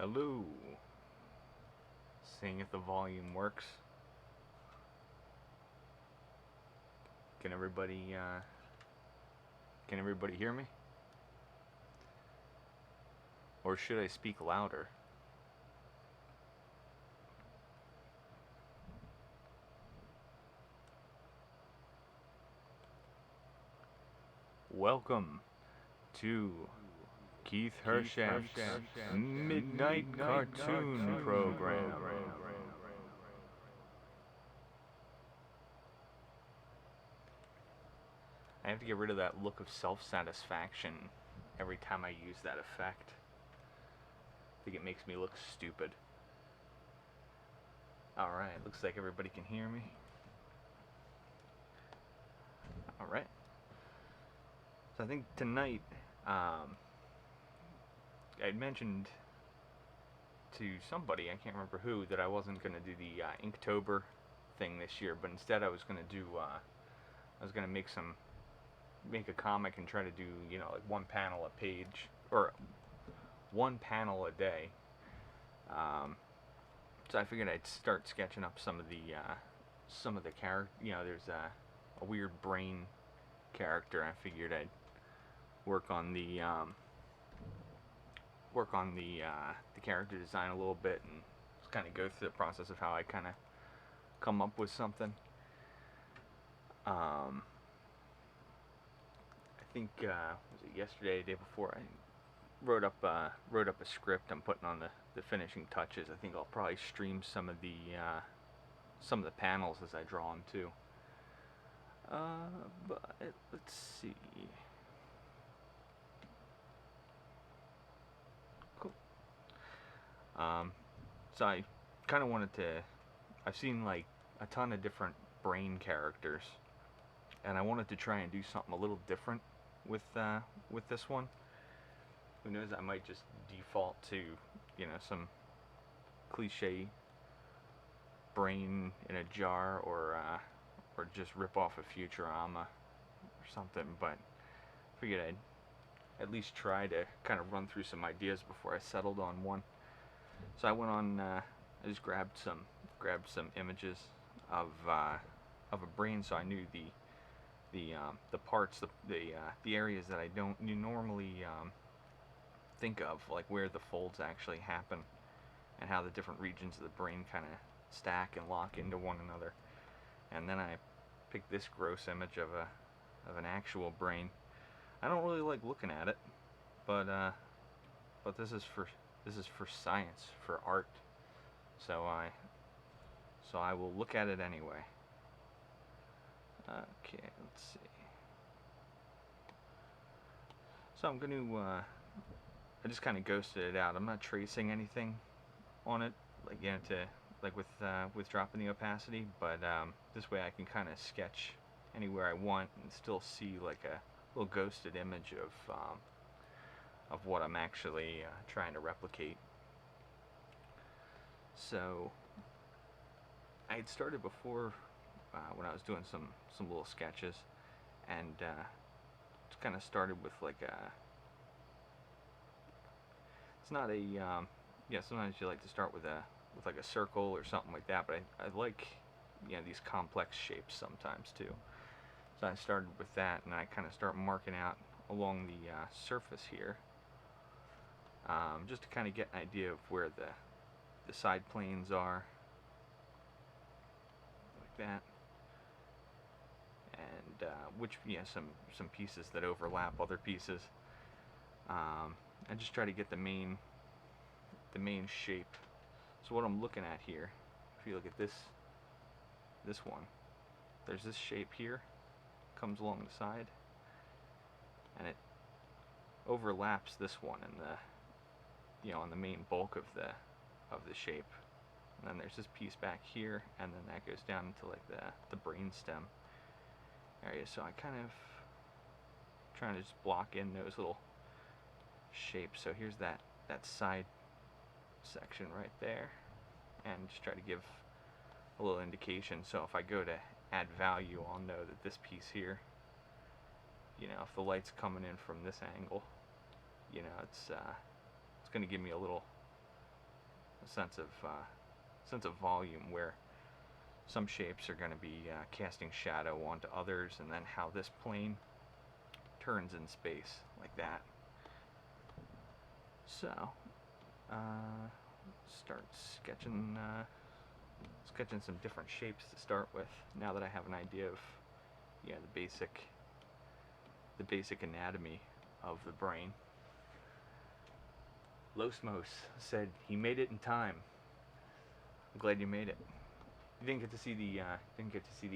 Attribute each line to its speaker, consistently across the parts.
Speaker 1: Hello. Seeing if the volume works. Can everybody hear me? Or should I speak louder? Welcome to Keith Hershaft's Midnight Cartoon Program. I have to get rid of that look of self-satisfaction every time I use that effect. I think it makes me look stupid. Alright, looks like everybody can hear me. Alright. So I think tonight, I'd mentioned to somebody, I can't remember who, that I wasn't going to do the Inktober thing this year, but instead I was going to do, I was going to make a comic and try to do, like one panel a page, or one panel a day. So I figured I'd start sketching up some of the character, there's a weird brain character. I figured I'd work on the character design a little bit and just kind of go through the process of how I kind of come up with something. I think was it yesterday, the day before, I wrote up a script. I'm putting on the finishing touches. I think I'll probably stream some of the panels as I draw them too. But let's see. Cool. So I kind of wanted to. I've seen like a ton of different brain characters, and I wanted to try and do something a little different with this one. Who knows? I might just default to some cliche brain in a jar, or just rip off a Futurama or something. But I figured I'd at least try to kind of run through some ideas before I settled on one. So I went on. I just grabbed some images of a brain, so I knew the parts, the areas that I don't normally think of, like where the folds actually happen, and how the different regions of the brain kind of stack and lock into one another. And then I picked this gross image of an actual brain. I don't really like looking at it, but this is for science, for art. So I will look at it anyway. Okay, let's see. So I'm going to I just kind of ghosted it out. I'm not tracing anything on it, with dropping the opacity, but this way I can kind of sketch anywhere I want and still see like a little ghosted image of what I'm actually trying to replicate. So I had started before when I was doing some little sketches, and just kind of started with like it's not a sometimes you like to start with like a circle or something like that, but I like these complex shapes sometimes too. So I started with that, and I kind of start marking out along the surface here, just to kind of get an idea of where the side planes are, like that, and which some pieces that overlap other pieces. I just try to get the main shape. So what I'm looking at here, if you look at this one, there's this shape here, comes along the side, and it overlaps this one in the on the main bulk of the shape. And then there's this piece back here, and then that goes down into like the brain stem area. So I kind of trying to just block in those little shapes. So here's that side section right there, and just try to give a little indication. So if I go to add value, I'll know that this piece here, if the light's coming in from this angle, it's going to give me a little sense of volume, where some shapes are going to be casting shadow onto others, and then how this plane turns in space like that. So, start sketching some different shapes to start with. Now that I have an idea of, yeah, the basic anatomy of the brain. Losmos said he made it in time. I'm glad you made it. You didn't get to see the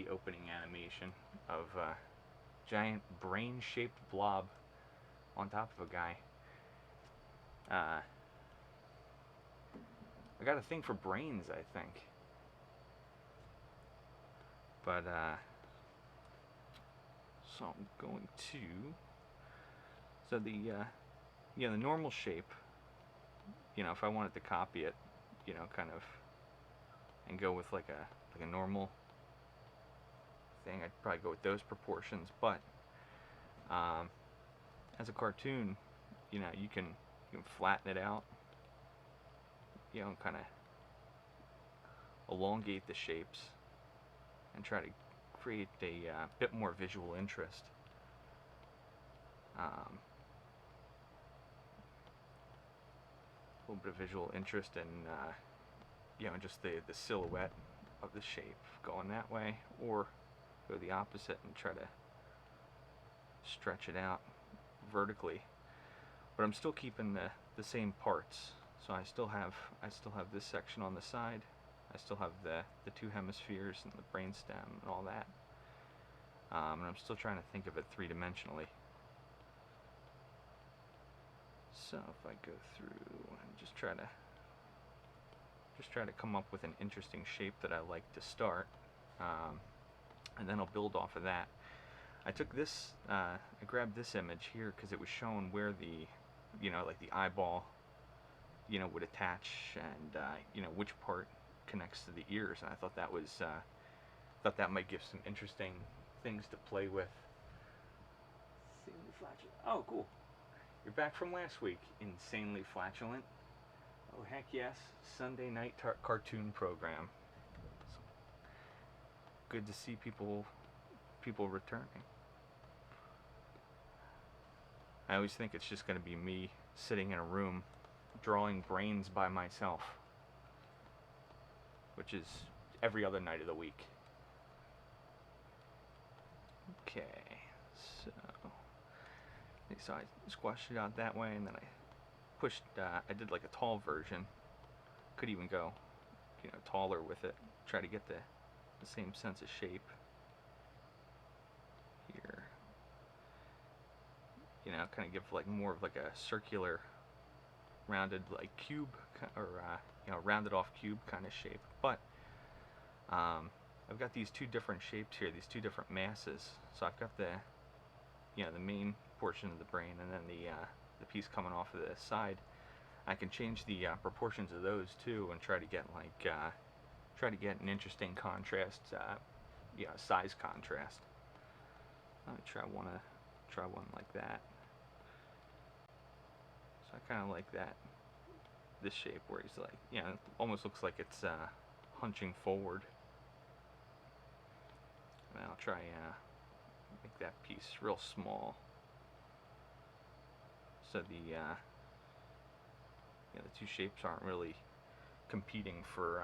Speaker 1: opening animation of giant brain-shaped blob on top of a guy. I got a thing for brains, I think. But so I'm going to. So the normal shape. If I wanted to copy it, kind of, and go with like a normal thing, I'd probably go with those proportions. But as a cartoon, you can flatten it out, and kind of elongate the shapes and try to create a bit more visual interest. A little bit of visual interest in just the silhouette of the shape going that way, or go the opposite and try to stretch it out vertically. But I'm still keeping the same parts. So I still have this section on the side. I still have the two hemispheres and the brainstem and all that. And I'm still trying to think of it three-dimensionally. So if I go through and just try to come up with an interesting shape that I like to start, and then I'll build off of that. I took this, I grabbed this image here because it was showing where the, like the eyeball, would attach, and which part connects to the ears. And I thought that might give some interesting things to play with. Insanely flatulent. Oh, cool. You're back from last week. Insanely flatulent. Oh, heck yes. Sunday night cartoon program. So, good to see people returning. I always think it's just going to be me sitting in a room drawing brains by myself, which is every other night of the week. Okay, so I squashed it out that way, and then I pushed, I did like a tall version. Could even go, taller with it. Try to get the same sense of shape here. Kind of give like more of like a circular, rounded like cube, or rounded off cube kind of shape. But I've got these two different shapes here, these two different masses. So I've got the main portion of the brain, and then the piece coming off of the side. I can change the proportions of those too, and try to get an interesting contrast, size contrast. Let me try one like that. So I kind of like this shape where he's like, it almost looks like it's hunching forward. And I'll try make that piece real small, so the two shapes aren't really competing for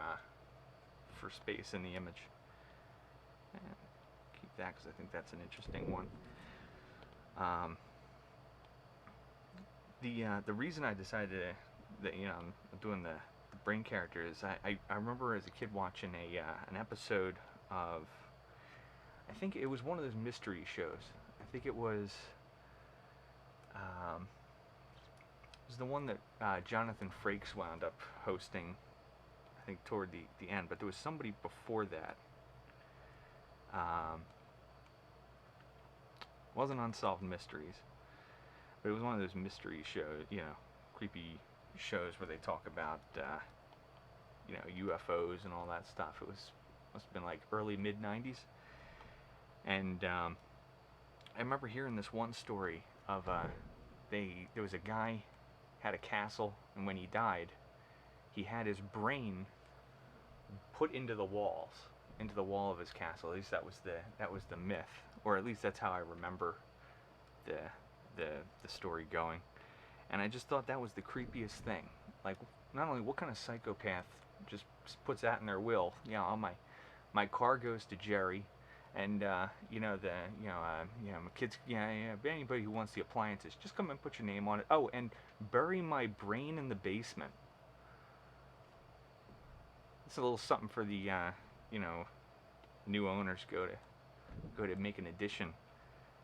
Speaker 1: space in the image. And keep that because I think that's an interesting one. The reason I decided that I'm doing the brain character is I remember as a kid watching an episode of, I think it was one of those mystery shows. I think it was the one that Jonathan Frakes wound up hosting, I think toward the end, but there was somebody before that. It wasn't Unsolved Mysteries, but it was one of those mystery shows, creepy shows where they talk about, UFOs and all that stuff. It must have been like early mid-90s. And I remember hearing this one story of there was a guy had a castle, and when he died, he had his brain put into the walls, into the wall of his castle. At least that was the myth, or at least that's how I remember the the the story going. And I just thought that was the creepiest thing. Like, not only what kind of psychopath just puts that in their will, my car goes to Jerry, and my kids, anybody who wants the appliances, just come and put your name on it. Oh, and bury my brain in the basement. It's a little something for the new owners go to make an addition,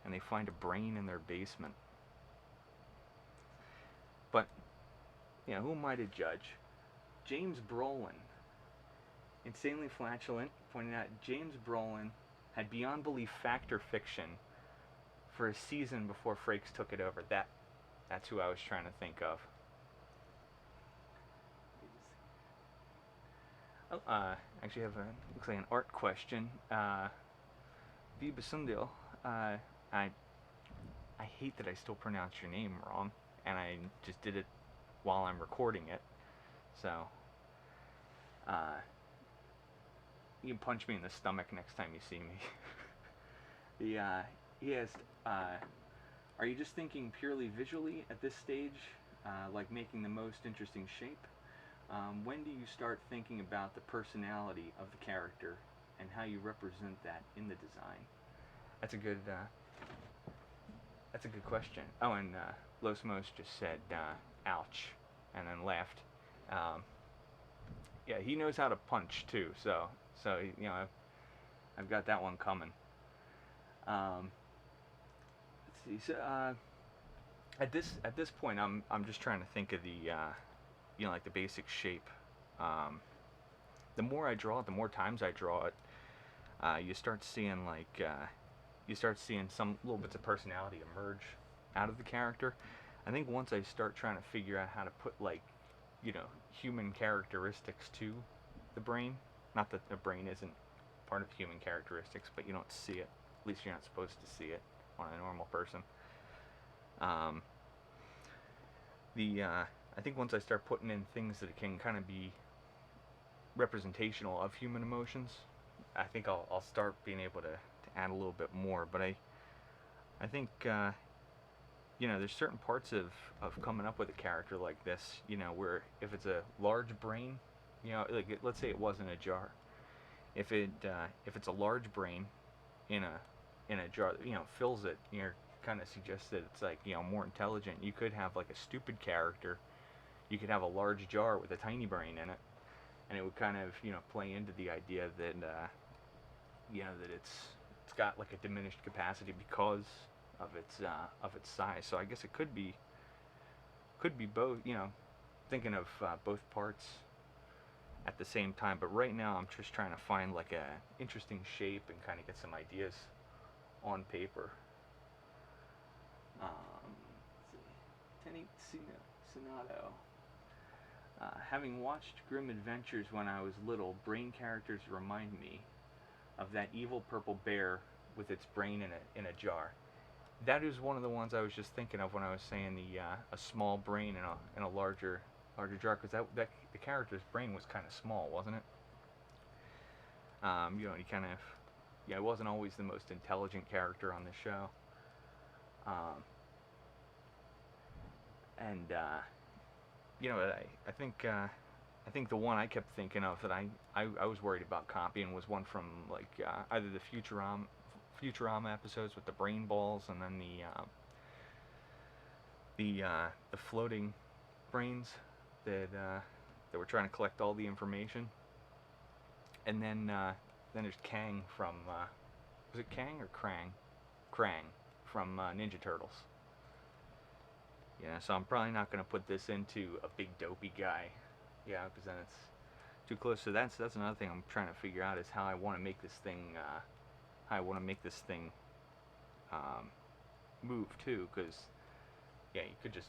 Speaker 1: and they find a brain in their basement. But who am I to judge? James Brolin, insanely flatulent, pointed out James Brolin had beyond belief fact or fiction for a season before Frakes took it over. That's who I was trying to think of. Oh, actually, I have looks like an art question. Vibasundil, I hate that I still pronounce your name wrong, and I just did it while I'm recording it. So, you can punch me in the stomach next time you see me. He asked, are you just thinking purely visually at this stage, like making the most interesting shape? When do you start thinking about the personality of the character and how you represent that in the design? That's a good question. Oh, and Losmos just said, ouch, and then laughed. Yeah, he knows how to punch too, so I've got that one coming. Let's see. So at this point, I'm just trying to think of the like the basic shape. The more I draw it, the more times I draw it, you start seeing some little bits of personality emerge out of the character. I think once I start trying to figure out how to put human characteristics to the brain, not that the brain isn't part of human characteristics, but you don't see it. At least you're not supposed to see it on a normal person. I think once I start putting in things that can kind of be representational of human emotions, I think I'll start being able to add a little bit more. But I think there's certain parts of coming up with a character like this, where if it's a large brain, like let's say it was in a jar. If it's a large brain in a jar, fills it, kind of suggests that it's like more intelligent. You could have like a stupid character. You could have a large jar with a tiny brain in it, and it would kind of play into the idea that that it's got like a diminished capacity because of its size. So I guess it could be both. Thinking of both parts at the same time. But right now I'm just trying to find like a interesting shape and kind of get some ideas on paper. Let's see. Tenny Sonato. Having watched Grim Adventures when I was little, brain characters remind me of that evil purple bear with its brain in a jar. That is one of the ones I was just thinking of when I was saying a small brain in a larger jar, because that the character's brain was kind of small, wasn't it? He kind of he wasn't always the most intelligent character on the show. I think the one I kept thinking of that I was worried about copying was one from like either the Futurama episodes with the brain balls, and then the floating brains that were trying to collect all the information. And then there's Kang from was it Kang or Krang? Krang from Ninja Turtles. So I'm probably not going to put this into a big dopey guy, because then it's too close. So that's another thing I'm trying to figure out is how I want to make this thing move too, because you could just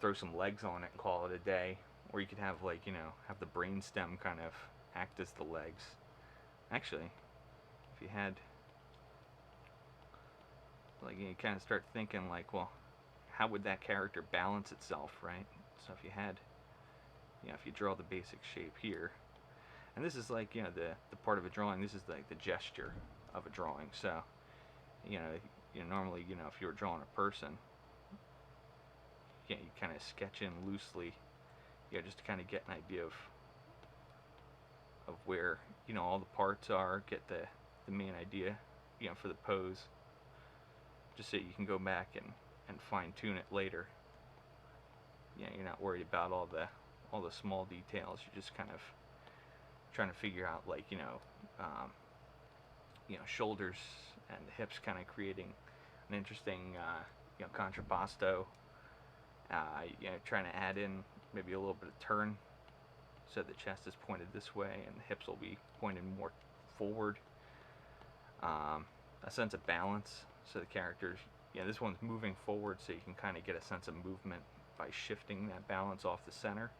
Speaker 1: throw some legs on it and call it a day, or you could have like have the brainstem kind of act as the legs. Actually, if you had like you kind of start thinking like, well, how would that character balance itself, right? So if you had if you draw the basic shape here, and this is like, the part of a drawing, this is like the gesture of a drawing. So, you know, normally, if you were drawing a person, you kind of sketch in loosely, just to kind of get an idea of where, all the parts are, get the main idea, for the pose, just so you can go back and fine tune it later. You're not worried about all the small details. You're just kind of trying to figure out, like, shoulders and the hips, kind of creating an interesting, contrapposto. Trying to add in maybe a little bit of turn, so the chest is pointed this way and the hips will be pointed more forward. A sense of balance, so the characters, this one's moving forward, so you can kind of get a sense of movement by shifting that balance off the center.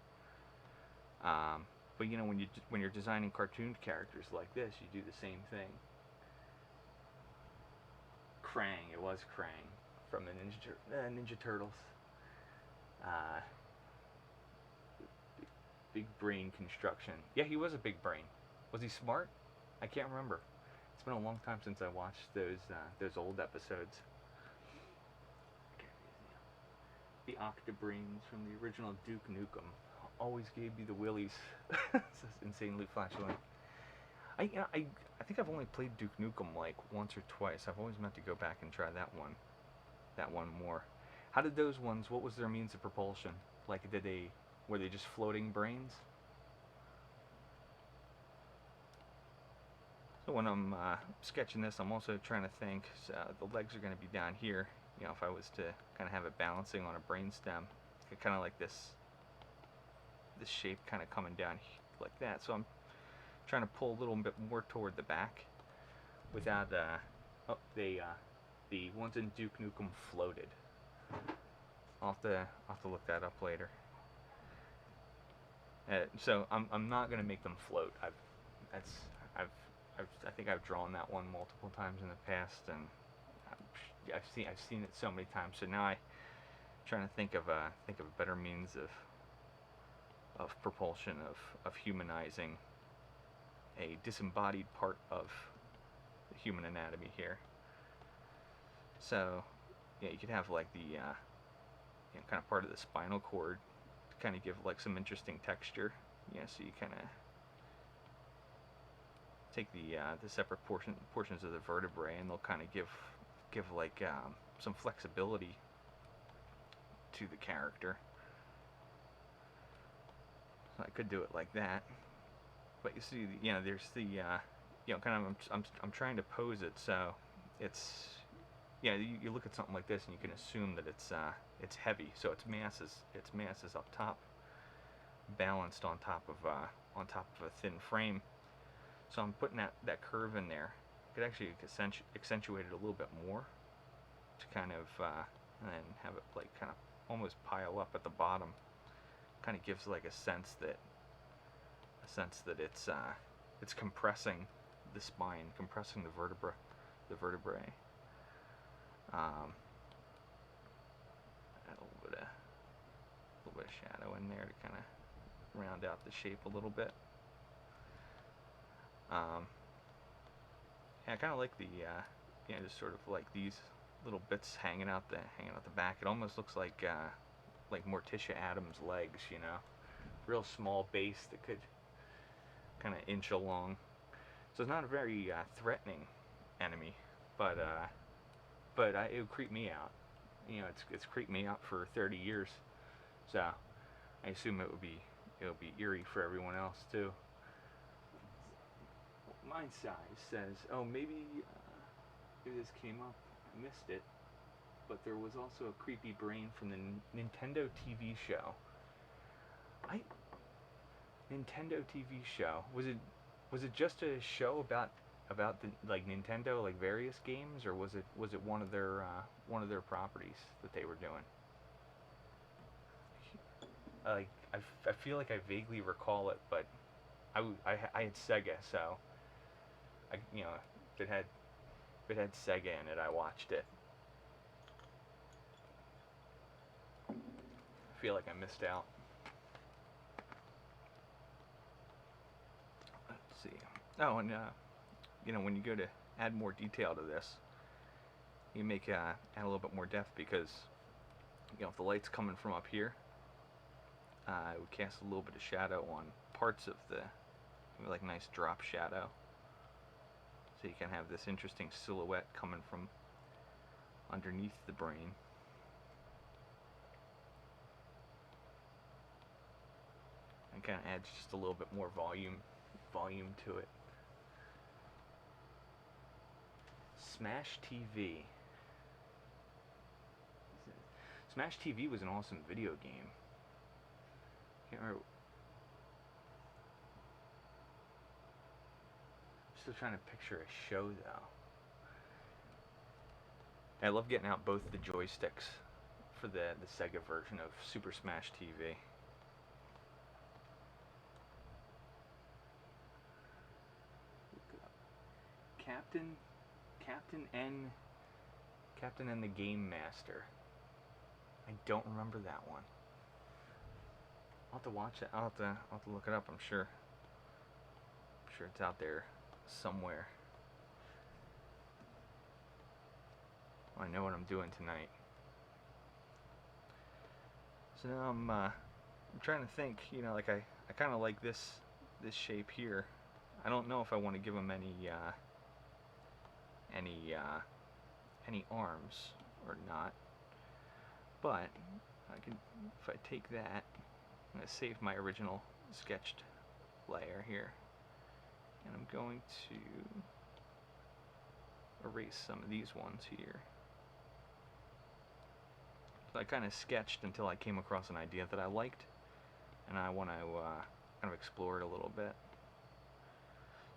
Speaker 1: But when you're designing cartoon characters like this, you do the same thing. Krang, it was Krang from the Ninja Turtles. Big brain construction. Yeah, he was a big brain. Was he smart? I can't remember. It's been a long time since I watched those old episodes. The Octobrains from the original Duke Nukem always gave me the willies. It's insanely flatulent. I think I've only played Duke Nukem like once or twice. I've always meant to go back and try that one more. How did those ones, what was their means of propulsion? Like, were they just floating brains? So when I'm sketching this, I'm also trying to think, the legs are going to be down here. If I was to kind of have it balancing on a brainstem, kind of like this shape kind of coming down like that. So I'm trying to pull a little bit more toward the back without, the ones in Duke Nukem floated. I'll have to look that up later. So I'm not gonna make them float. I think I've drawn that one multiple times in the past, and I've seen it so many times. So now I'm trying to think of a better means of propulsion, of humanizing a disembodied part of the human anatomy here. So you could have like the kind of part of the spinal cord to kind of give like some interesting texture. So you kind of take the separate portions of the vertebrae, and they'll kind of give like some flexibility to the character. So I could do it like that, but you see, there's the kind of I'm trying to pose it so it's you look at something like this and you can assume that it's heavy, so its mass is up top, balanced on top of a thin frame. So I'm putting that curve in there. I could actually accentuate it a little bit more to kind of and then have it like kind of almost pile up at the bottom. Kind of gives like a sense that it's compressing the spine, compressing the vertebrae. Add a little bit of shadow in there to kind of round out the shape a little bit. I kind of like the just sort of like these little bits hanging out the back. It almost looks like Morticia Adams' legs, real small base that could kind of inch along. So it's not a very threatening enemy, but it would creep me out. It's creeped me out for 30 years, so I assume it would be eerie for everyone else too. My size says, oh, maybe this came up, I missed it, but there was also a creepy brain from the Nintendo TV show. Nintendo TV show, was it just a show about the like Nintendo, like various games, or was it one of their properties that they were doing? Like I feel like I vaguely recall it, but I had Sega, so if it had Sega in it, I watched it. I feel like I missed out. Let's see. Oh, and you know, when you go to add more detail to this, you make add a little bit more depth, because you know, if the light's coming from up here, it would cast a little bit of shadow on parts of the, like, nice drop shadow. So you can have this interesting silhouette coming from underneath the brain. And kind of adds just a little bit more volume to it. Smash TV. Smash TV was an awesome video game. Can't remember. I'm still trying to picture a show though. I love getting out both the joysticks for the Sega version of Super Smash TV. Captain and the Game Master. I don't remember that one. I'll have to watch it. I'll have to look it up. I'm sure it's out there somewhere. Well, I know what I'm doing tonight. So now I'm trying to think. You know, like I kind of like this shape here. I don't know if I want to give him any arms or not. But I can, if I take that, I'm going to save my original sketched layer here, and I'm going to erase some of these ones here. So I kind of sketched until I came across an idea that I liked, and I want to kind of explore it a little bit.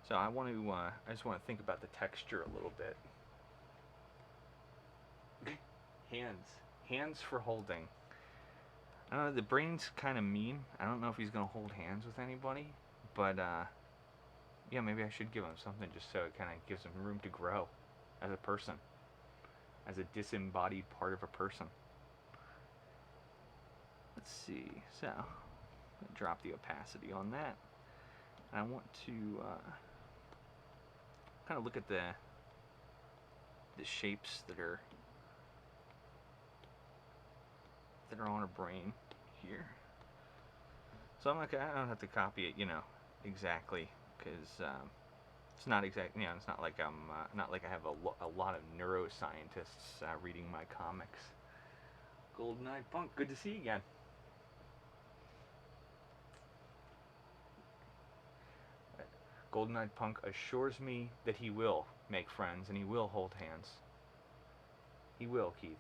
Speaker 1: So I just want to think about the texture a little bit. Hands for holding. I don't know, the brain's kind of mean. I don't know if he's going to hold hands with anybody, but yeah, maybe I should give him something just so it kind of gives him room to grow as a person, as a disembodied part of a person. Let's see, so I'm going to drop the opacity on that. And I want to kind of look at the shapes that are on a brain here. So I don't have to copy it, you know, exactly, because it's not exact. You know, it's not like not like I have a lot of neuroscientists reading my comics. Golden-eyed Punk, good to see you again. Golden-eyed Punk assures me that he will make friends and he will hold hands. He will, Keith.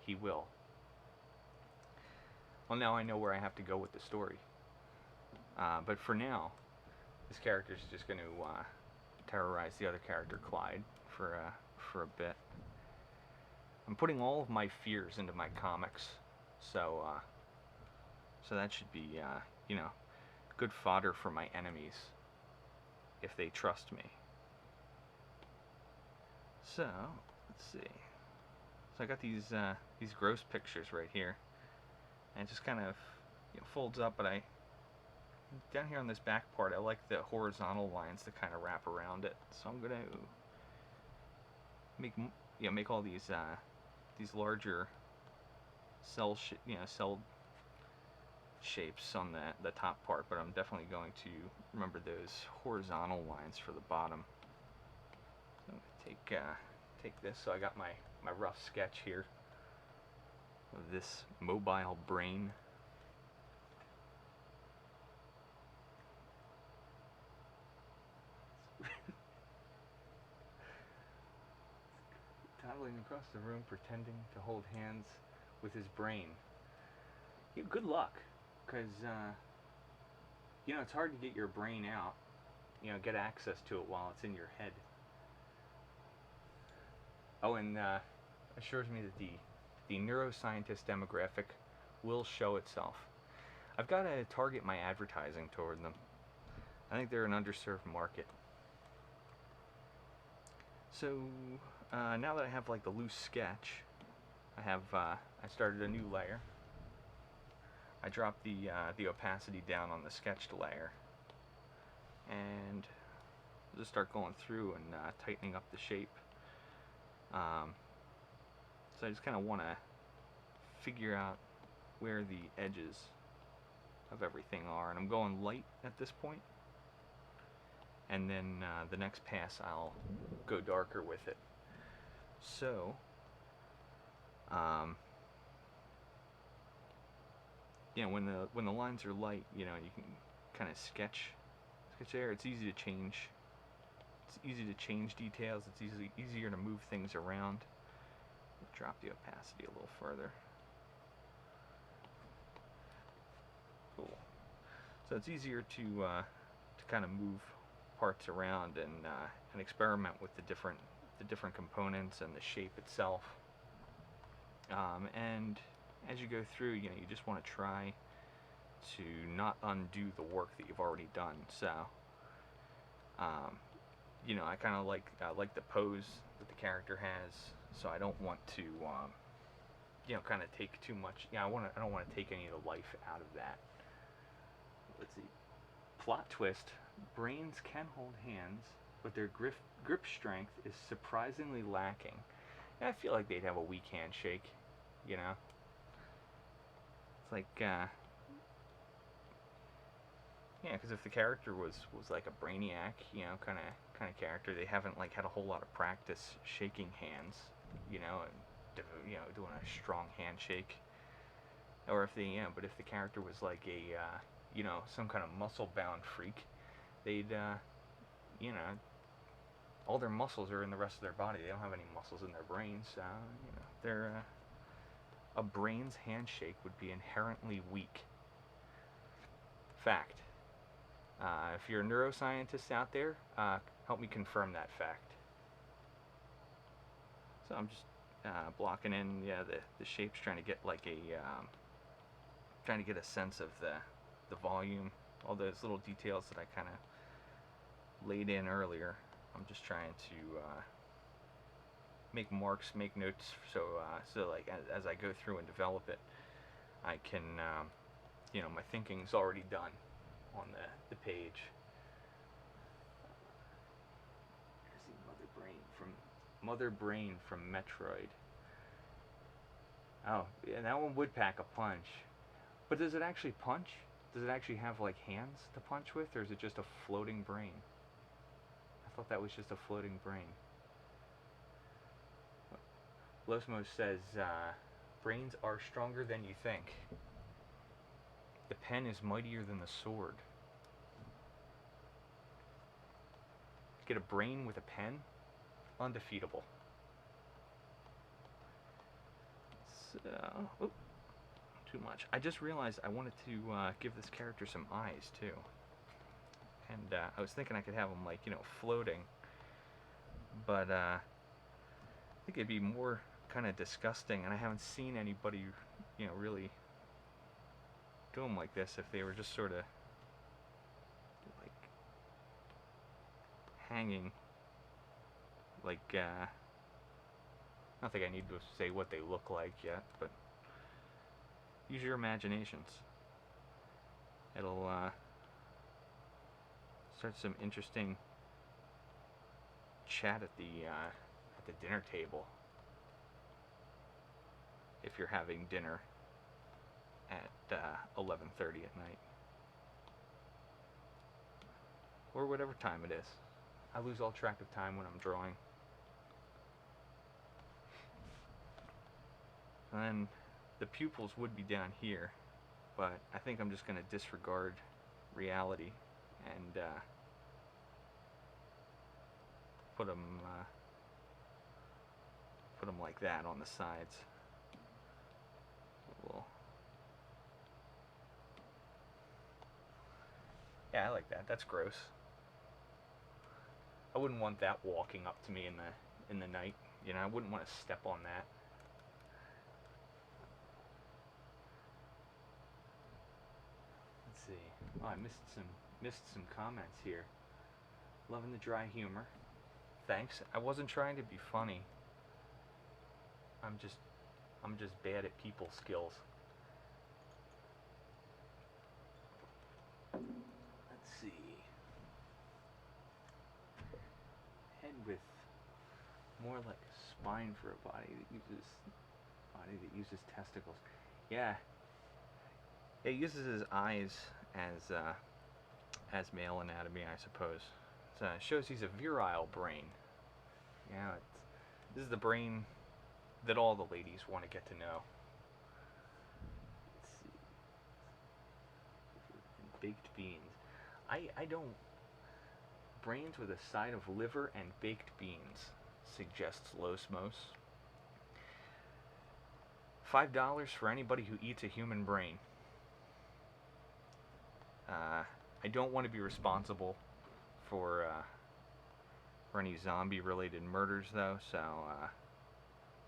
Speaker 1: He will. Well, now I know where I have to go with the story. But for now, this character is just going to terrorize the other character, Clyde, for a bit. I'm putting all of my fears into my comics, so that should be, you know, good fodder for my enemies if they trust me. So let's see. So I got these gross pictures right here. And it just kind of, you know, folds up, but down here on this back part, I like the horizontal lines that kind of wrap around it. So I'm gonna make all these larger cell shapes on the top part, but I'm definitely going to remember those horizontal lines for the bottom. So I'm gonna take this. So I got my rough sketch here of this mobile brain. Toddling across the room, pretending to hold hands with his brain. Yeah, good luck, because you know, it's hard to get your brain out. You know, get access to it while it's in your head. Oh, and assures me that the neuroscientist demographic will show itself. I've got to target my advertising toward them. I think they're an underserved market. So now that I have like the loose sketch, I started a new layer. I dropped the opacity down on the sketched layer, and just start going through and tightening up the shape. So I just kind of want to figure out where the edges of everything are, and I'm going light at this point, and then the next pass I'll go darker with it. So you know, when the lines are light, you know, you can kind of sketch there. It's easy to change. It's easy to change details. It's easier to move things around. Drop the opacity a little further. Cool. So it's easier to kind of move parts around and experiment with the different components and the shape itself. And as you go through, you know, you just want to try to not undo the work that you've already done. So, you know, I kind of like the pose that the character has, so I don't want to, you know, kind of take too much. Yeah, I don't want to take any of the life out of that. Let's see. Plot twist: brains can hold hands, but their grip strength is surprisingly lacking. And I feel like they'd have a weak handshake, you know. It's like, yeah, because if the character was like a brainiac, you know, kind of character, they haven't like had a whole lot of practice shaking hands, you know, and you know, doing a strong handshake. Or if they, but if the character was like a, you know, some kind of muscle-bound freak, they'd, you know, all their muscles are in the rest of their body. They don't have any muscles in their brains. You know, they're a brain's handshake would be inherently weak. Fact. If you're a neuroscientist out there, help me confirm that fact. So I'm just blocking in, yeah, the shapes, trying to get like a, trying to get a sense of the volume, all those little details that I kind of laid in earlier. I'm just trying to make marks, make notes, so like as I go through and develop it, I can, you know, my thinking's already done on the page. There's the Mother Brain from Metroid. Oh, yeah, that one would pack a punch. But does it actually punch? Does it actually have like hands to punch with, or is it just a floating brain? I thought that was just a floating brain. Losmos says, brains are stronger than you think. The pen is mightier than the sword. Get a brain with a pen? Undefeatable. So, too much. I just realized I wanted to give this character some eyes too. And I was thinking I could have them like, you know, floating. But I think it'd be more kind of disgusting, and I haven't seen anybody, you know, really do them like this if they were just sort of like hanging, like, I don't think I need to say what they look like yet, but use your imaginations. It'll start some interesting chat at the dinner table, if you're having dinner at 11:30 at night, or whatever time it is. I lose all track of time when I'm drawing. And then the pupils would be down here, but I think I'm just going to disregard reality and put them like that on the sides. Yeah, I like that. That's gross. I wouldn't want that walking up to me in the night. You know, I wouldn't want to step on that. Let's see. Oh, I missed some comments here. Loving the dry humor. Thanks. I wasn't trying to be funny. I'm just bad at people skills. Let's see. More like a spine for a body that uses testicles. Yeah, it uses his eyes as male anatomy, I suppose. So it shows he's a virile brain. Yeah, this is the brain that all the ladies want to get to know. Let's see. Baked beans. I don't. Brains with a side of liver and baked beans, suggests Losmos. $5 for anybody who eats a human brain. I don't want to be responsible for any zombie-related murders, though. So,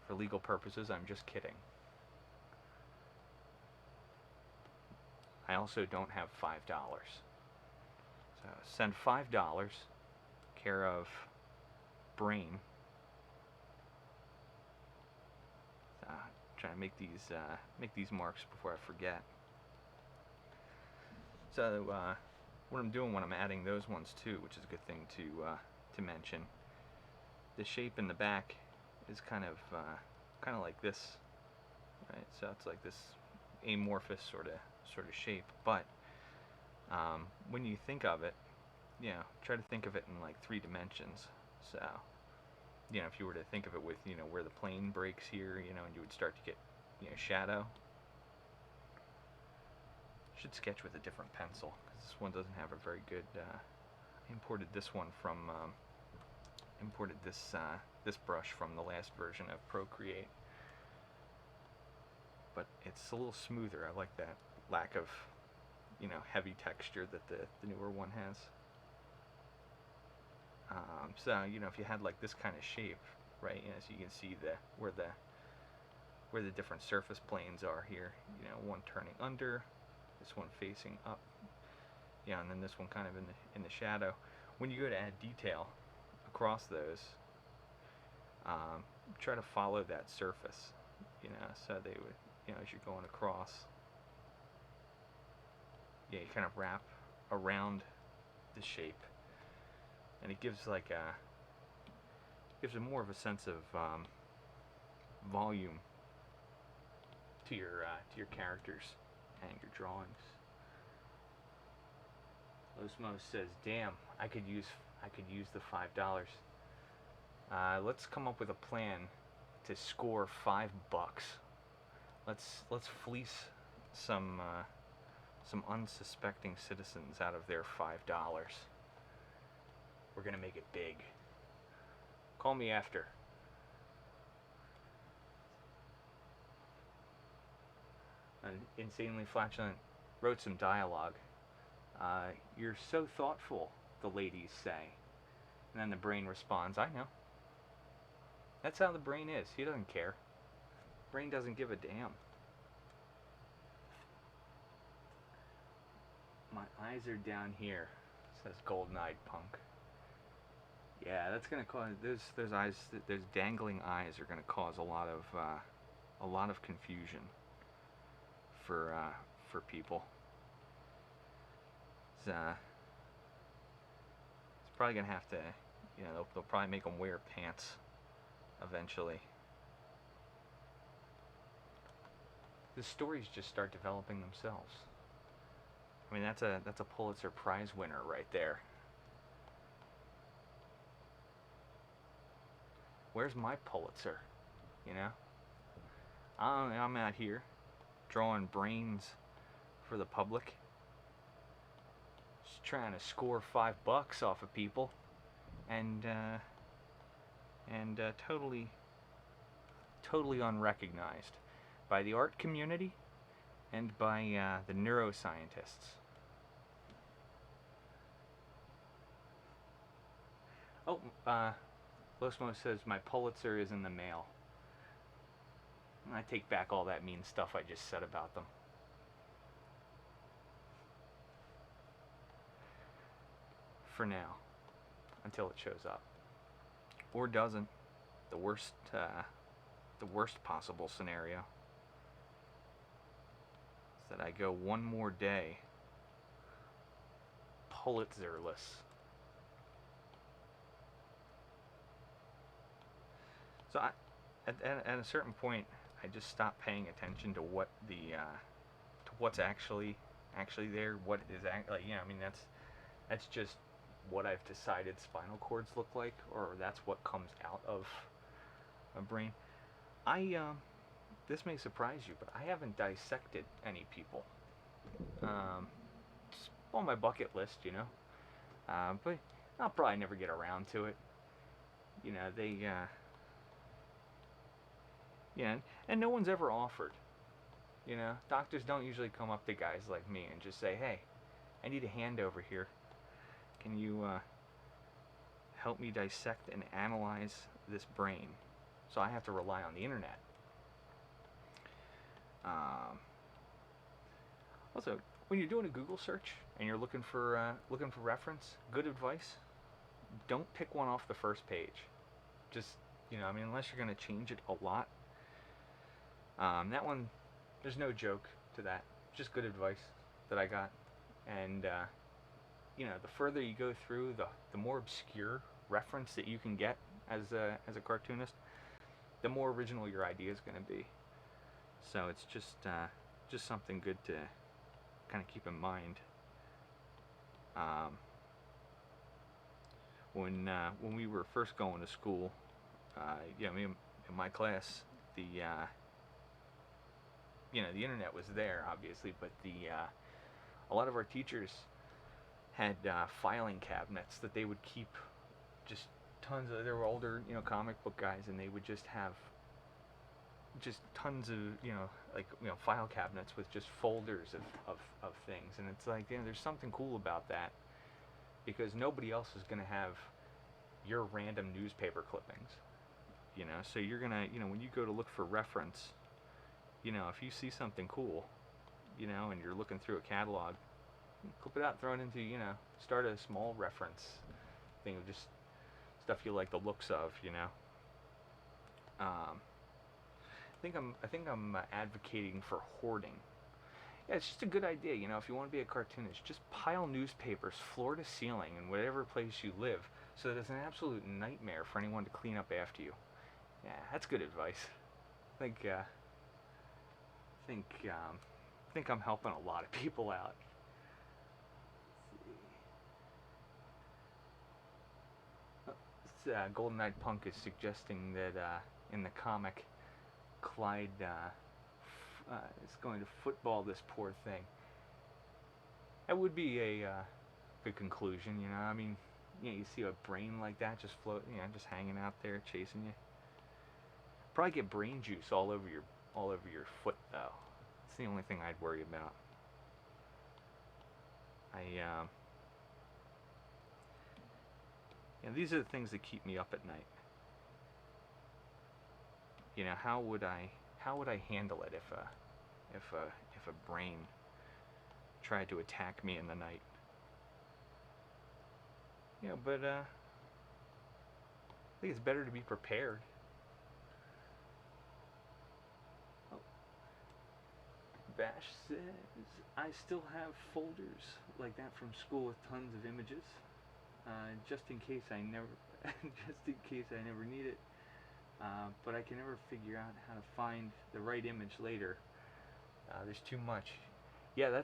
Speaker 1: for legal purposes, I'm just kidding. I also don't have $5. So send $5, care of Brain. Trying to make these marks before I forget. So what I'm doing when I'm adding those ones too, which is a good thing to mention, the shape in the back is kind of like this, right? So it's like this amorphous sort of shape, but when you think of it, try to think of it in like 3 dimensions. So, if you were to think of it with, where the plane breaks here, and you would start to get, shadow. Should sketch with a different pencil, because this one doesn't have a very good, I imported this one from, this brush from the last version of Procreate. But it's a little smoother. I like that lack of, heavy texture that the newer one has. So if you had like this kind of shape, right? So you can see where the different surface planes are here. One turning under, this one facing up, and then this one kind of in the shadow. When you go to add detail across those, try to follow that surface. So they would, as you're going across, you kind of wrap around the shape. And it gives gives a more of a sense of volume to your characters and your drawings. Losmos says, "Damn, I could use the $5. Let's come up with a plan to score $5. Let's fleece some unsuspecting citizens out of their $5. We're gonna make it big. Call me after." An insanely flatulent wrote some dialogue. "You're so thoughtful," the ladies say. And then the brain responds, "I know. That's how the brain is. He doesn't care. Brain doesn't give a damn." "My eyes are down here," says Golden-Eyed Punk. Yeah, that's gonna cause those eyes. Those dangling eyes are gonna cause a lot of confusion for people. It's probably gonna have to, they'll probably make them wear pants eventually. The stories just start developing themselves. I mean, that's a Pulitzer Prize winner right there. Where's my Pulitzer? I'm out here drawing brains for the public, just trying to score $5 off of people, and totally unrecognized by the art community and by the neuroscientists. Oh, Losmo says my Pulitzer is in the mail. I take back all that mean stuff I just said about them. For now, until it shows up, or doesn't. The worst possible scenario is that I go one more day Pulitzerless. So at a certain point, I just stopped paying attention to what to what's actually there. What is like, yeah, I mean that's just what I've decided spinal cords look like, or that's what comes out of a brain. I This may surprise you, but I haven't dissected any people. Um, it's on my bucket list, you know. But I'll probably never get around to it. You know, yeah, and no one's ever offered. You know, doctors don't usually come up to guys like me and just say, "Hey, I need a hand over here. Can you help me dissect and analyze this brain?" So I have to rely on the internet. Um, Also, when you're doing a Google search and you're looking for reference, good advice: don't pick one off the first page. Just, you know, I mean, unless you're going to change it a lot. That one, there's no joke to that. Just good advice that I got. And you know, the further you go through, the more obscure reference that you can get as a cartoonist, the more original your idea is going to be. So it's just something good to kind of keep in mind. Um, when we were first going to school, yeah, me in my class, the you know, the internet was there obviously, but a lot of our teachers had filing cabinets that they would keep just tons of. There were older, you know, comic book guys, and they would just have just tons of, you know, like, you know, file cabinets with just folders of things. And it's like, you know, there's something cool about that, because nobody else is going to have your random newspaper clippings, you know. So you're going to, you know, when you go to look for reference, you know, if you see something cool, you know, and you're looking through a catalog, clip it out, throw it into, you know, start a small reference thing of just stuff you like the looks of, you know. I think I'm advocating for hoarding. Yeah, it's just a good idea, you know. If you want to be a cartoonist, just pile newspapers floor to ceiling in whatever place you live, so that it's an absolute nightmare for anyone to clean up after you. Yeah, that's good advice. I think I'm helping a lot of people out. Golden Knight Punk is suggesting that in the comic, Clyde is going to football this poor thing. That would be a good conclusion, you know. I mean, you know, you see a brain like that just float, you know, just hanging out there chasing you. Probably get brain juice all over your foot, though. It's the only thing I'd worry about. You know, these are the things that keep me up at night. You know, how would I handle it if a brain tried to attack me in the night? Yeah, but I think it's better to be prepared. Oh, Bash says, I still have folders like that from school with tons of images, just in case I never need it. But I can never figure out how to find the right image later. There's too much. Yeah,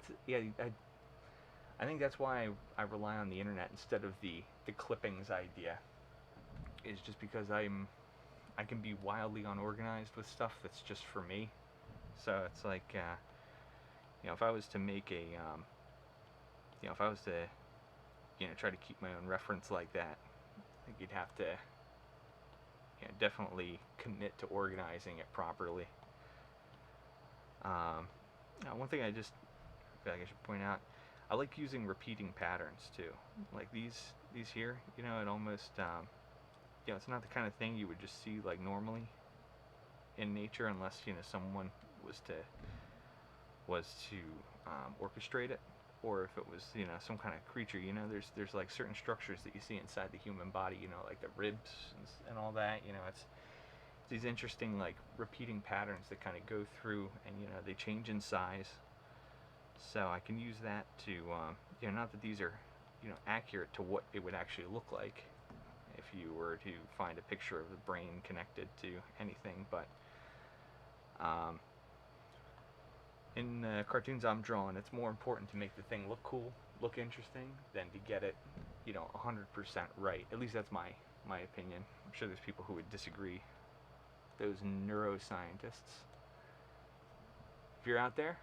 Speaker 1: I think that's why I rely on the internet instead of the clippings idea. Is just because I can be wildly unorganized with stuff that's just for me. So it's like, you know, if I was to make a, you know, if I was to, you know, try to keep my own reference like that, I think you'd have to, you know, definitely commit to organizing it properly. One thing I feel like I should point out, I like using repeating patterns too. Like these here, you know, it almost, you know, it's not the kind of thing you would just see like normally in nature, unless, you know, someone was to orchestrate it, or if it was, you know, some kind of creature. You know, there's like certain structures that you see inside the human body, you know, like the ribs and all that. You know, it's these interesting like repeating patterns that kind of go through, and, you know, they change in size. So I can use that to, you know, not that these are, you know, accurate to what it would actually look like if you were to find a picture of the brain connected to anything, but in the cartoons I'm drawing, it's more important to make the thing look cool, look interesting, than to get it, 100% right. At least that's my opinion. I'm sure there's people who would disagree. Those neuroscientists. If you're out there,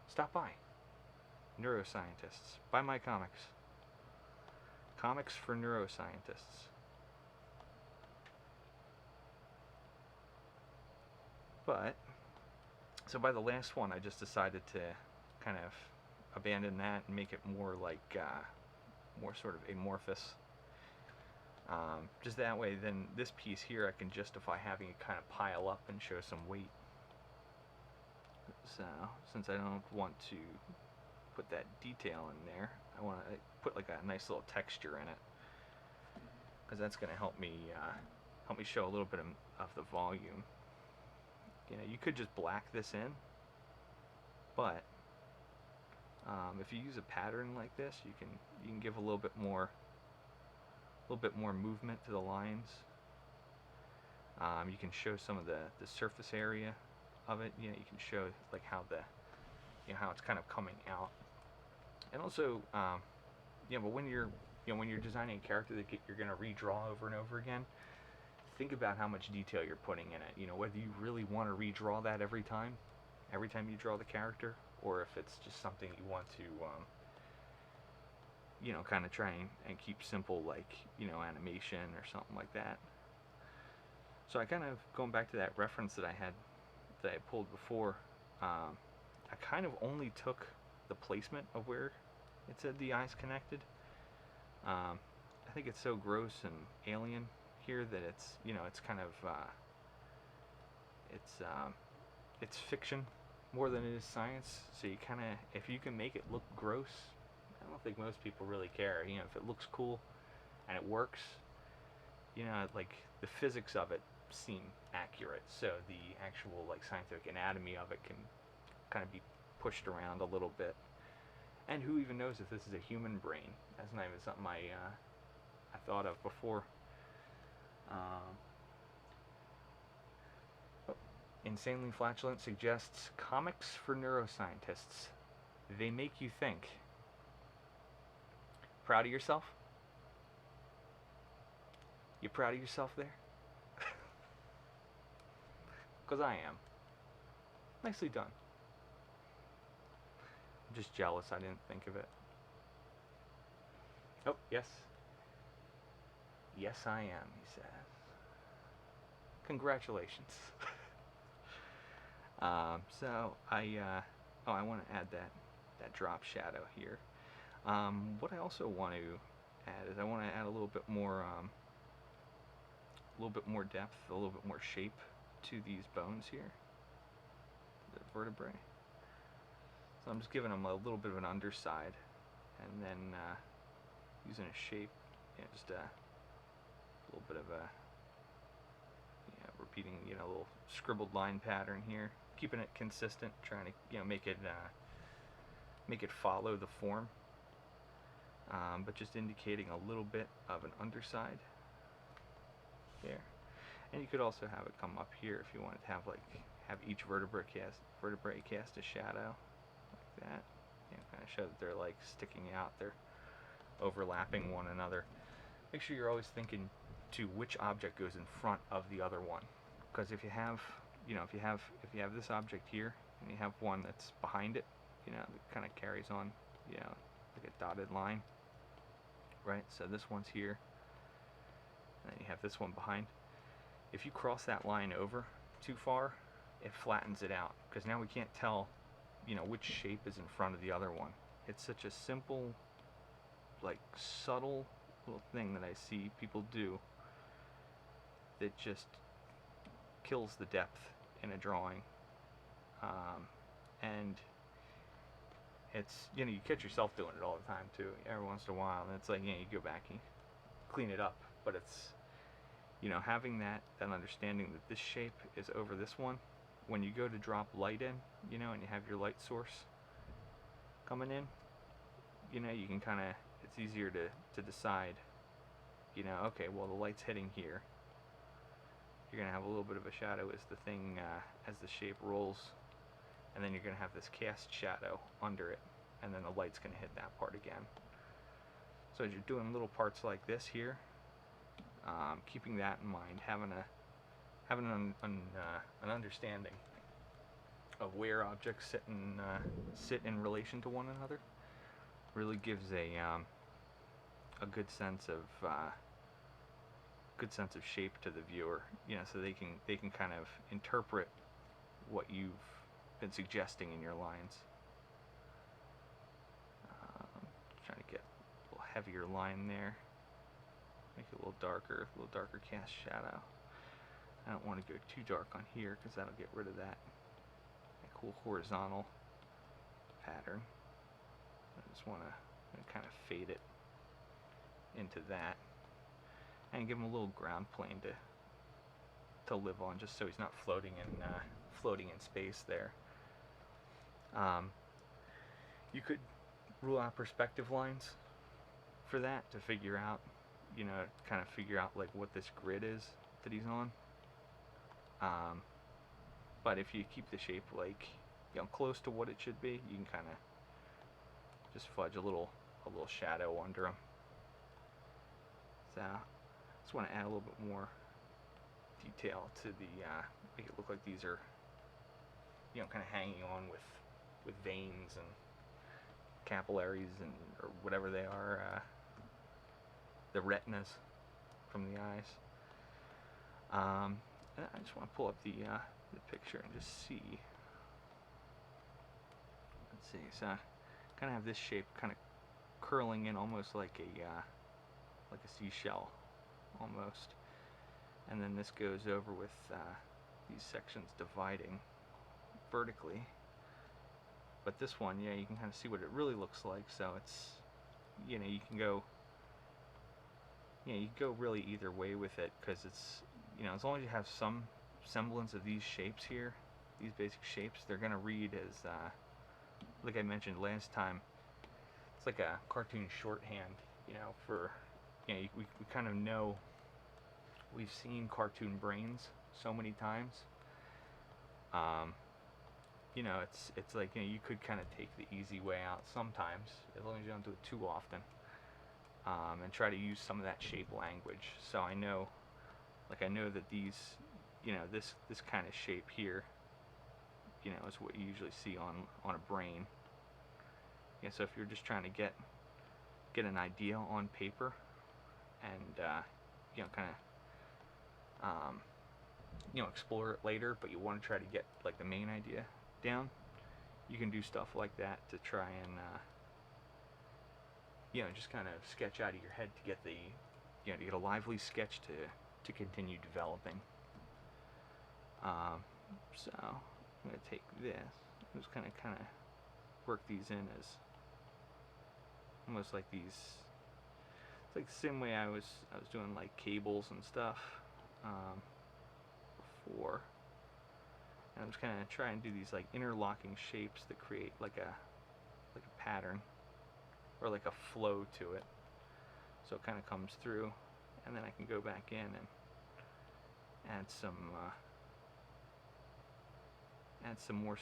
Speaker 1: stop by. Neuroscientists. Buy my comics. Comics for neuroscientists. But, so by the last one, I just decided to kind of abandon that and make it more like, more sort of amorphous. Just that way, then this piece here, I can justify having it kind of pile up and show some weight. So, since I don't want to put that detail in there, I want to put like a nice little texture in it, because that's going to help me show a little bit of the volume. You could just black this in, but if you use a pattern like this, you can give a little bit more movement to the lines. You can show some of the surface area of it. You can show like how how it's kind of coming out. And also, but when you're designing a character that you're going to redraw over and over again, think about how much detail you're putting in it. Whether you really want to redraw that every time you draw the character, or if it's just something you want to kind of try and keep simple, like, animation or something like that. So I kind of, going back to that reference that I pulled before, I kind of only took the placement of where it said the eyes connected. I think it's so gross and alien here that it's, it's kind of, it's fiction more than it is science. So you kind of, if you can make it look gross, I don't think most people really care. If it looks cool and it works, like the physics of it seem accurate. So the actual like scientific anatomy of it can kind of be pushed around a little bit. And who even knows if this is a human brain? That's not even something I thought of before. Insanely Flatulent suggests comics for neuroscientists. They make you think. Proud of yourself? You proud of yourself there? Because I am. Nicely done. I'm just jealous I didn't think of it. Oh, yes. Yes, I am, he says. Congratulations. So I want to add that drop shadow here. What I also want to add is I want to add a little bit more depth, a little bit more shape to these bones here, the vertebrae. So I'm just giving them a little bit of an underside, and then using a shape, just a little bit of a repeating, a little scribbled line pattern here, keeping it consistent, trying to make it follow the form, but just indicating a little bit of an underside there. And you could also have it come up here if you wanted to have each vertebrae cast a shadow like that. Kind of show that they're like sticking out, they're overlapping one another. Make sure you're always thinking to which object goes in front of the other one, because if you have this object here and you have one that's behind it, that kind of carries on, like a dotted line, right? So this one's here, and then you have this one behind. If you cross that line over too far, it flattens it out, because now we can't tell, which shape is in front of the other one. It's such a simple, like, subtle little thing that I see people do that just kills the depth in a drawing. And it's, you catch yourself doing it all the time too, every once in a while, and it's like, you go back and clean it up, but it's, having that understanding that this shape is over this one. When you go to drop light in, and you have your light source coming in, you can kind of, it's easier to decide, you know, okay, well the light's hitting here. You're going to have a little bit of a shadow as the thing, as the shape rolls, and then you're going to have this cast shadow under it, and then the light's going to hit that part again. So as you're doing little parts like this here, keeping that in mind, having an understanding of where objects sit in relation to one another really gives a good sense of shape to the viewer, you know, so they can kind of interpret what you've been suggesting in your lines. Trying to get a little heavier line there, make it a little darker cast shadow. I don't want to go too dark on here because that'll get rid of that cool horizontal pattern. I just want to kind of fade it into that and give him a little ground plane to live on, just so he's not floating in space there. You could rule out perspective lines for that to figure out, you know, kind of figure out like what this grid is that he's on. But if you keep the shape like, you know, close to what it should be, you can kind of just fudge a little shadow under him. So just want to add a little bit more detail to the make it look like these are, you know, kind of hanging on with veins and capillaries and or whatever they are, the retinas from the eyes. And I just want to pull up the picture and just see. Let's see. So kind of have this shape kind of curling in almost like a seashell almost, and then this goes over with these sections dividing vertically. But this one, yeah, you can kind of see what it really looks like. So it's, you know, you can go really either way with it, because it's, you know, as long as you have some semblance of these shapes here, these basic shapes, they're gonna read as like I mentioned last time, it's like a cartoon shorthand, you know, for, you know, we kind of know, we've seen cartoon brains so many times. You know, it's like, you know, you could kind of take the easy way out sometimes, as long as you don't do it too often, and try to use some of that shape language. So I know that these, you know, this kind of shape here, you know, is what you usually see on a brain. Yeah, so if you're just trying to get an idea on paper, and you know, kind of you know, explore it later, but you want to try to get like the main idea down, you can do stuff like that to try and you know, just kind of sketch out of your head to get the, you know, to get a lively sketch to continue developing. So I'm going to take this, just kind of work these in as almost like these. It's like the same way I was doing like cables and stuff before. And I'm just kind of trying to do these like interlocking shapes that create like a pattern or like a flow to it. So it kind of comes through, and then I can go back in and add some more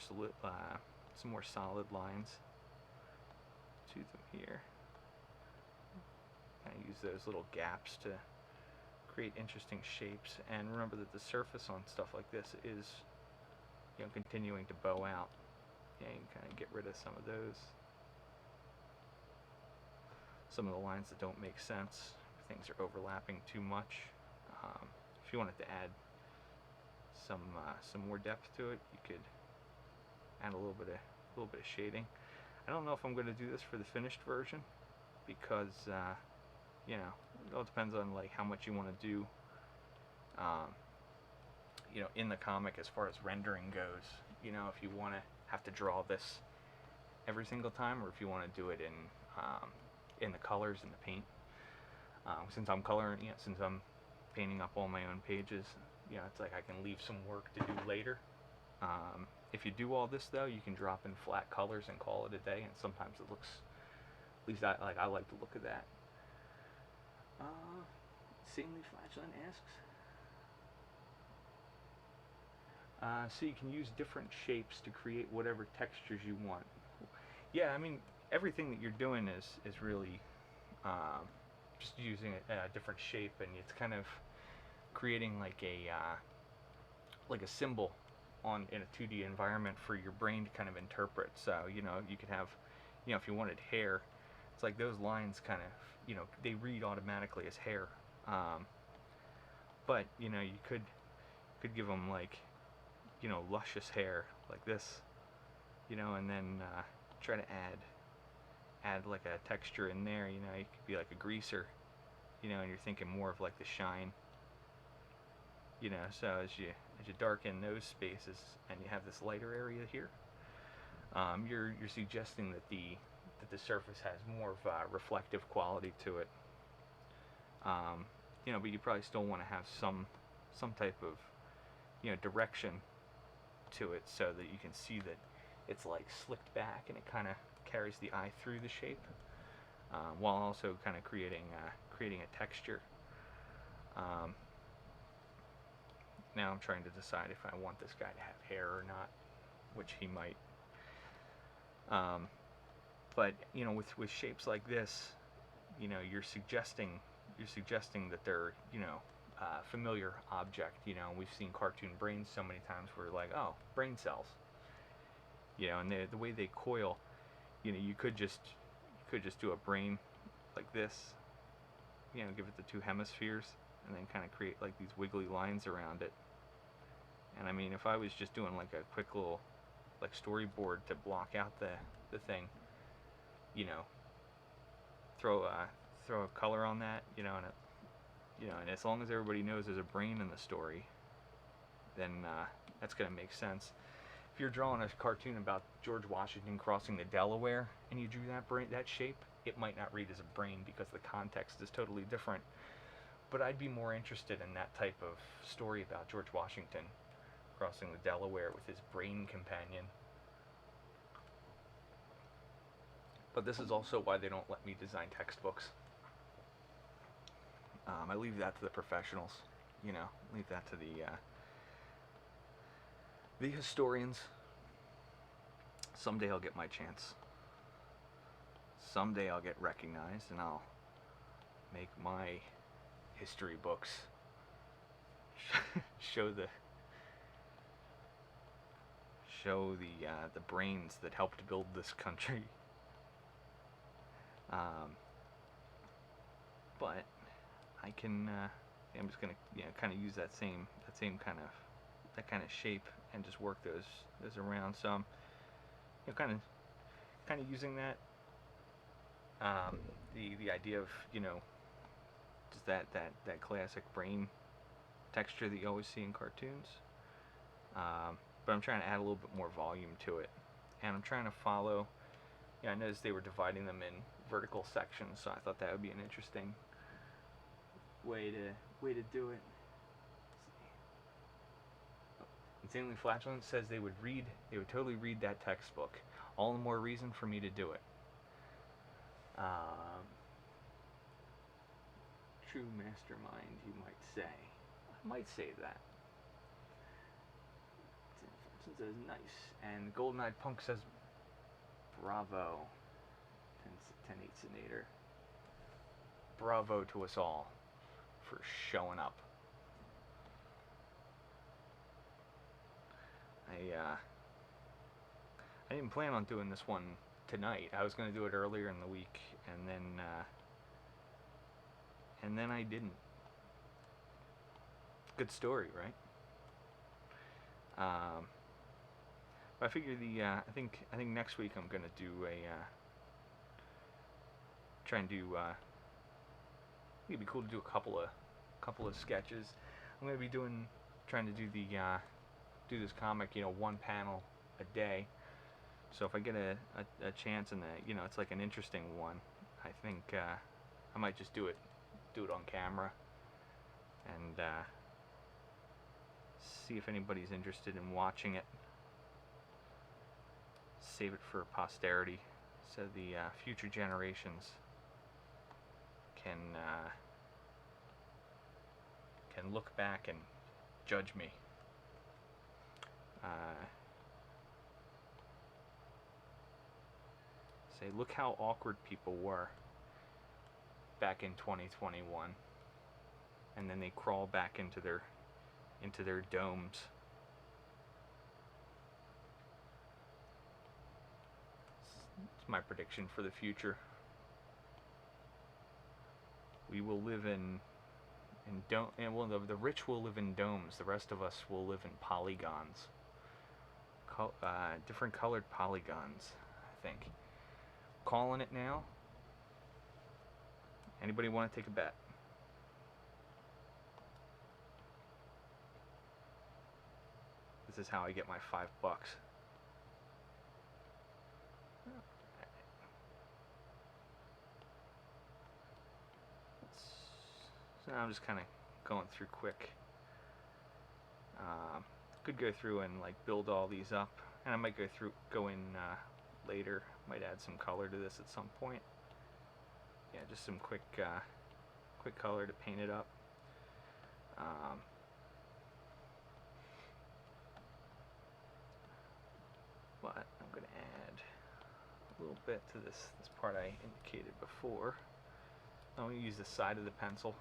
Speaker 1: solid lines to them here. Kind of use those little gaps to create interesting shapes, and remember that the surface on stuff like this is, you know, continuing to bow out. Yeah, you can kind of get rid of some of those. Some of the lines that don't make sense, things are overlapping too much. If you wanted to add some more depth to it, you could add a little bit of shading. I don't know if I'm going to do this for the finished version, because you know, it all depends on like how much you want to do, you know, in the comic as far as rendering goes. You know, if you want to have to draw this every single time, or if you want to do it in the colors and the paint. Since I'm coloring, you know, since I'm painting up all my own pages, you know, it's like I can leave some work to do later. If you do all this though, you can drop in flat colors and call it a day, and sometimes it looks, at least I like the look of that. Insanely Flatulent asks, so you can use different shapes to create whatever textures you want. Yeah, I mean, everything that you're doing is really just using a different shape, and it's kind of creating like a symbol on in a 2D environment for your brain to kind of interpret. So you could have, if you wanted hair, it's like those lines kind of they read automatically as hair. But you could give them like luscious hair like this, and then try to add like a texture in there. It could be like a greaser, and you're thinking more of like the shine. So as you darken those spaces and you have this lighter area here, you're suggesting that the surface has more of a reflective quality to it. But you probably still want to have some type of direction to it so that you can see that it's like slicked back and it kind of carries the eye through the shape, while also kind of creating a texture. Now I'm trying to decide if I want this guy to have hair or not, which he might. But with shapes like this, you're suggesting that they're familiar object. We've seen cartoon brains so many times where we're like, oh, brain cells. And the way they coil, you could just do a brain like this. Give it the two hemispheres, and then kind of create like these wiggly lines around it. And I mean, if I was just doing like a quick little like storyboard to block out the thing, throw a color on that, and and as long as everybody knows there's a brain in the story, then that's gonna make sense. If you're drawing a cartoon about George Washington crossing the Delaware and you drew that shape, it might not read as a brain because the context is totally different. But I'd be more interested in that type of story about George Washington crossing the Delaware with his brain companion. But this is also why they don't let me design textbooks. I leave that to the professionals, leave that to the historians. Someday I'll get my chance. Someday I'll get recognized and I'll make my history books show the brains that helped build this country. But I can I'm just gonna kind of use that same kind of shape and just work those around. So I'm kind of using that the idea of just that classic brain texture that you always see in cartoons. But I'm trying to add a little bit more volume to it, and I'm trying to follow. I noticed they were dividing them in vertical sections, so I thought that would be an interesting way to do it. Insanely Flatulent says they would totally read that textbook. All the more reason for me to do it. True mastermind, you might say. I might say that. It says nice, and Golden Eyed Punk says bravo. 10-8 Bravo to us all for showing up. I didn't plan on doing this one tonight. I was going to do it earlier in the week, and then I didn't. Good story, right? But I figure I think next week I'm going to do try and do. It'd be cool to do a couple of sketches. I'm going to be trying to do do this comic, one panel a day. So if I get a chance and it's like an interesting one, I think I might just do it on camera and see if anybody's interested in watching it. Save it for posterity, so the future generations can can look back and judge me. Say, look how awkward people were back in 2021, and then they crawl back into their domes. It's my prediction for the future. We will live in dome, and well, the rich will live in domes. The rest of us will live in polygons. Different colored polygons, I think. Calling it now. Anybody want to take a bet? This is how I get my $5. So now I'm just kind of going through quick. Could go through and like build all these up, and I might go in later. Might add some color to this at some point. Yeah, just some quick color to paint it up. But I'm going to add a little bit to this part I indicated before. I'm going to use the side of the pencil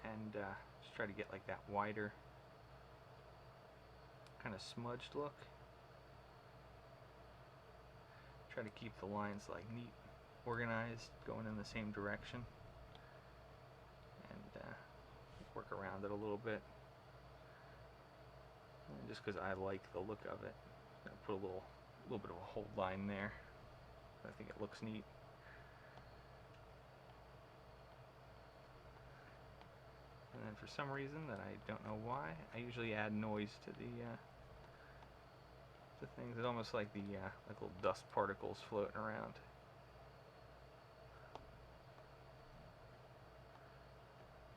Speaker 1: and just try to get like that wider, kind of smudged look. Try to keep the lines like neat, organized, going in the same direction, and work around it a little bit. And just because I like the look of it, I put a little bit of a hold line there. I think it looks neat. And then for some reason that I don't know why, I usually add noise to the things. It's almost like the like little dust particles floating around.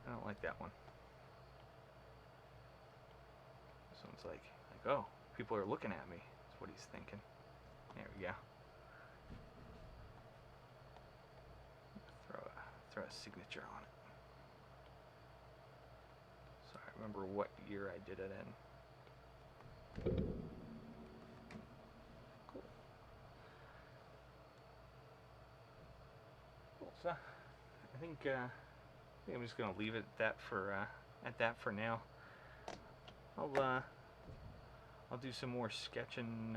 Speaker 1: I don't like that one. This one's like, oh, people are looking at me. That's what he's thinking. There we go. Throw a signature on it. So I remember what year I did it in. Cool. So I think I'm just gonna leave it at that for now. I'll do some more sketching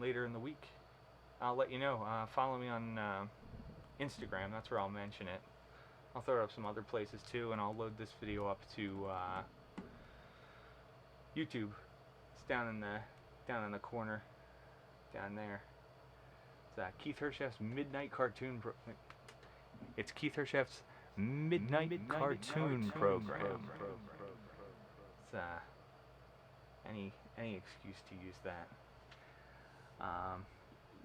Speaker 1: later in the week. I'll let you know. Follow me on Instagram. That's where I'll mention it. I'll throw it up some other places too, and I'll load this video up to YouTube. It's down in the corner, down there. It's Keith Hirscheff's Midnight Cartoon. It's Keith Hirscheff's Midnight Cartoon Program. It's any excuse to use that.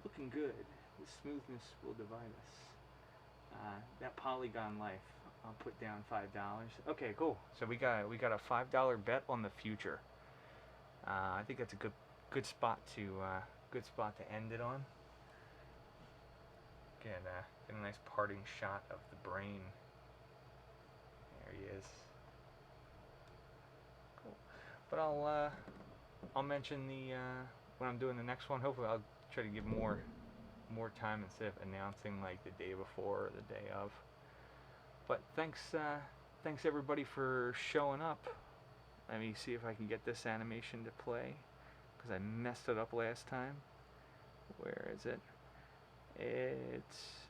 Speaker 1: Looking good. The smoothness will divide us. That polygon life, I'll put down $5. Okay, cool. So we got a $5 bet on the future. I think that's a good spot to end it on. Get a nice parting shot of the brain. There he is. Cool. But I'll mention when I'm doing the next one. Hopefully I'll try to give more time instead of announcing like the day before or the day of. But thanks everybody for showing up. Let me see if I can get this animation to play, because I messed it up last time. Where is it? It's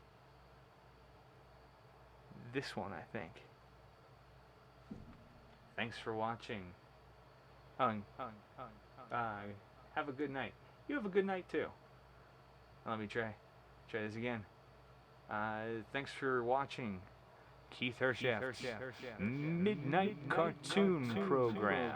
Speaker 1: this one, I think. Thanks for watching. Have a good night. You have a good night too. Let me try this again. Thanks for watching Keith Hirscheff's Midnight Cartoon Program.